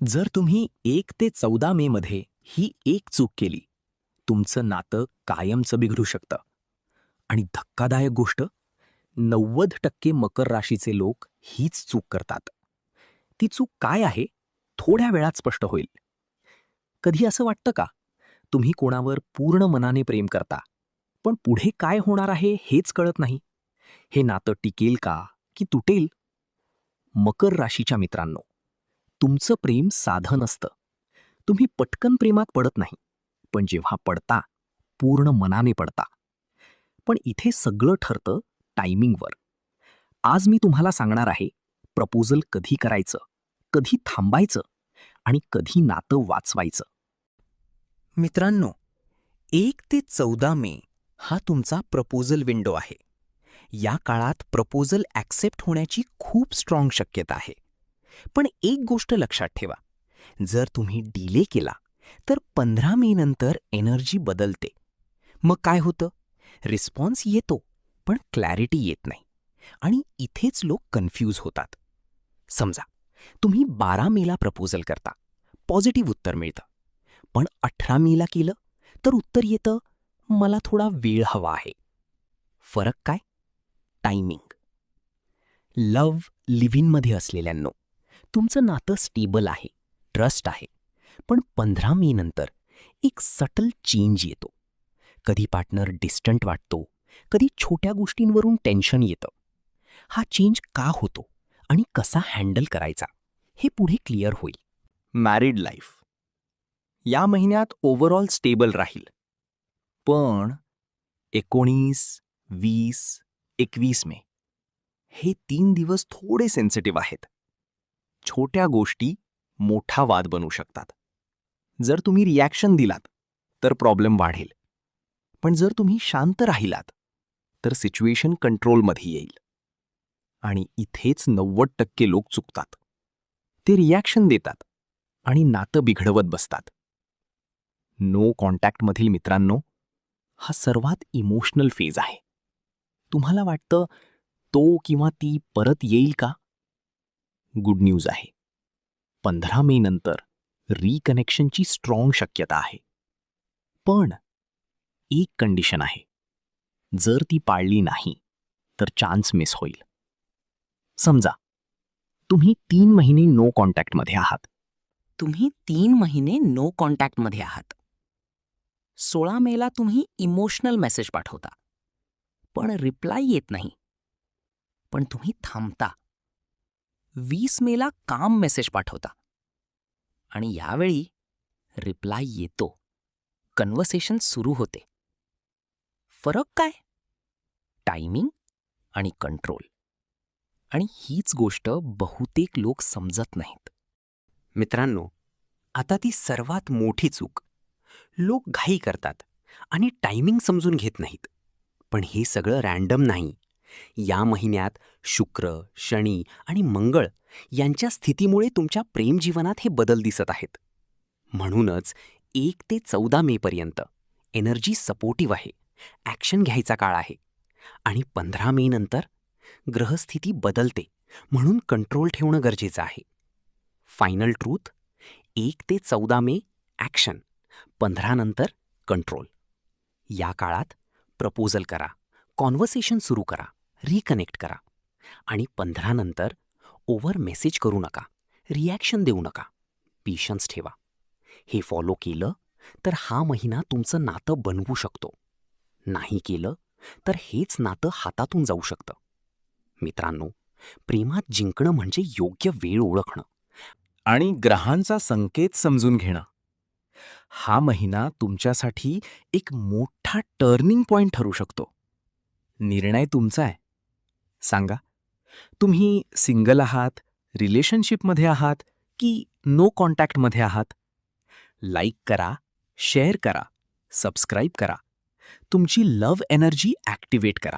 जर तुम्ही 1 ते 14 मे मध्ये ही एक चूक केली, तुमचं नातं कायमचं बिघडू शकतं. आणि धक्कादायक गोष्ट, 90% मकर राशीचे लोक हीच चूक करतात. ती चूक काय आहे? थोड्या वेळात स्पष्ट होईल. कधी असं वाटतं का? तुम्ही कोणावर पूर्ण मनाने प्रेम करता, पण पुढे काय होणार आहे हेच कळत नाही. हे नातं टिकेल का, की तुटेल? मकर राशीच्या मित्रांनो, तुमचं प्रेम साधं नसतं. तुम्ही पटकन प्रेमात पडत नाही, पण जेव्हा पडता, पूर्ण मनाने पडता. पण इथे सगळं ठरतं टायमिंगवर. आज मी तुम्हाला सांगणार आहे, प्रपोजल कधी करायचं, कधी थांबायचं आणि कधी नातं वाचवायचं. मित्रांनो, 1 ते 14 मे हा तुमचा प्रपोजल विंडो आहे. या काळात प्रपोजल ॲक्सेप्ट होण्याची खूप स्ट्रॉंग शक्यता आहे. पण एक गोष्ट लक्षात ठेवा, जर तुम्ही डिले केला तर 15 मे नंतर एनर्जी बदलते. मग काय होतं? रिस्पॉन्स येतो, पण क्लॅरिटी येत नाही. आणि इथेच लोक कन्फ्यूज होतात. समजा तुम्ही 12 मेला प्रपोजल करता, पॉझिटिव्ह उत्तर मिळतं. पण 18 मेला केलं तर उत्तर येतं, मला थोडा वेळ हवा आहे. फरक काय? टायमिंग. लव्ह लिव्ह इनमध्ये असलेल्यांनो, तुमचं नातं स्टेबल आहे, ट्रस्ट आहे. पण 15 मे नंतर एक सटल चेंज येतो. कधी पार्टनर डिस्टंट वाटतो, कधी छोट्या गोष्टींवरून टेन्शन येतं. हा चेंज का होतो आणि कसा हँडल करायचा हे पुढे क्लिअर होईल. मॅरिड लाईफ या महिन्यात ओव्हरऑल स्टेबल राहील. पण 19, 20, 21 मे हे 3 दिवस थोडे सेन्सिटिव्ह आहेत. छोट्या गोष्टी मोठा वाद बनू शकतात. जर तुम्ही रिॲक्शन दिलात तर प्रॉब्लेम वाढेल. पण जर तुम्ही शांत राहिलात तर सिच्युएशन कंट्रोलमध्ये येईल. आणि इथेच 90% लोक चुकतात. ते रिॲक्शन देतात आणि नातं बिघडवत बसतात. नो कॉन्टॅक्टमधील मित्रांनो, हा सर्वात इमोशनल फेज आहे. तुम्हाला वाटतं तो किंवा ती परत येईल का? गुड न्यूज आहे. 15 मे नंतर रिकनेक्शनची स्ट्रॉंग शक्यता आहे. पण एक कंडिशन आहे. जर ती पाळली नाही तर चान्स मिस होईल. समजा तुम्ही 3 महिने नो कॉन्टॅक्टमध्ये आहात. तुम्ही 3 महिने नो कॉन्टॅक्टमध्ये आहात. 16 मेला तुम्ही इमोशनल मेसेज पाठवता, पण रिप्लाय येत नाही. पण तुम्ही थांबता. 20 मेला काम मेसेज पाठवता आणि यावेळी रिप्लाय येतो. कन्व्हर्सेशन सुरू होते. फरक काय? टायमिंग आणि कंट्रोल. आणि हीच गोष्ट बहुतेक लोक समजत नाहीत. मित्रांनो, आता ती सर्वात मोठी चूक. लोक घाई करतात आणि टायमिंग समजून घेत नाहीत. पण हे सगळं रॅन्डम नाही. या महिन्यात शुक्र, शनी आणि मंगळ यांच्या स्थितीमुळे तुमच्या प्रेमजीवनात हे बदल दिसत आहेत. म्हणूनच 1 ते 14 मेपर्यंत एनर्जी सपोर्टिव्ह आहे, ॲक्शन घ्यायचा काळ आहे. आणि 15 मे नंतर ग्रहस्थिती बदलते, म्हणून कंट्रोल ठेवणं गरजेचं आहे. फायनल ट्रूथ, 1 ते 14 मे ॲक्शन, 15 नंतर कंट्रोल. या काळात प्रपोजल करा, कॉन्व्हर्सेशन सुरू करा, रिकनेक्ट करा. आणि 15 नंतर ओव्हर मेसेज करू नका, रिॲक्शन देऊ नका, पेशन्स ठेवा. हे फॉलो केलं तर हा महिना तुमचं नातं बनवू शकतो. नाही केलं तर हेच नातं हातातून जाऊ शकतं. मित्रांनो, प्रेमात जिंकणं म्हणजे योग्य वेळ ओळखणं आणि ग्रहांचा संकेत समजून घेणं. हा महिना तुमच्यासाठी एक मोठा टर्निंग पॉइंट ठरू शकतो. निर्णय तुमचा आहे. सांगा, तुम्ही सिंगल आहात, रिलेशनशिपमध्ये आहात की नो कॉन्टॅक्टमध्ये आहात? लाईक करा, शेअर करा, सबस्क्राईब करा. तुमची लव्ह एनर्जी ॲक्टिवेट करा.